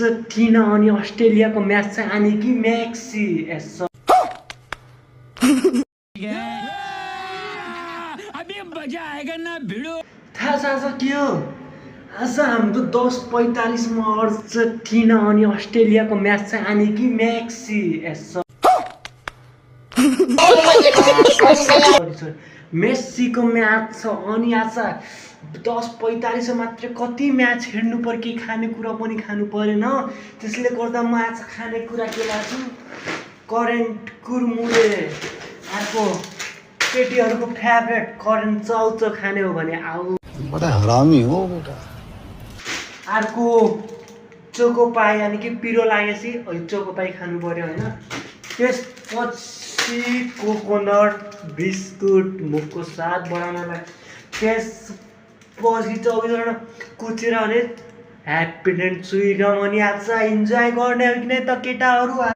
Argentina अनि अस्ट्रेलियाको match चाहिँ आने कि मेक्सी एस थाहा छ के हो आज हाम्रो 10:45 मा अर्जेन्टिना अनि अस्ट्रेलियाको म्याच चाहिँ आने कि मेक्सी एस मेस्सीको म्याच छ अनि आज 10:45 मात्र कति म्याच हेर्नु पर्यो कि खानेकुरा पनि खानु परेन त्यसले गर्दा म आज खानेकुरा के लाग्छु करेन्ट कुरमुरे अर्को केटीहरूको फेभरेट करेन्ट चाउचाउ खाने हो भने आऊ बडा हरामी हो बेटा अर्को चोकोपाई यानी कि पिरो लागेपछि अहिले चोकोपाई खानु पर्यो हैन त्यसपछि कोकोनट बिस्कुट मुखको स्वाद बढाउनलाई त्यसपछि 24 घण्टा कुचेर भने ह्याप्पी डेन्ट चुइगम अनि आज इन्जोय गर्ने हो कि नै त केटाहरू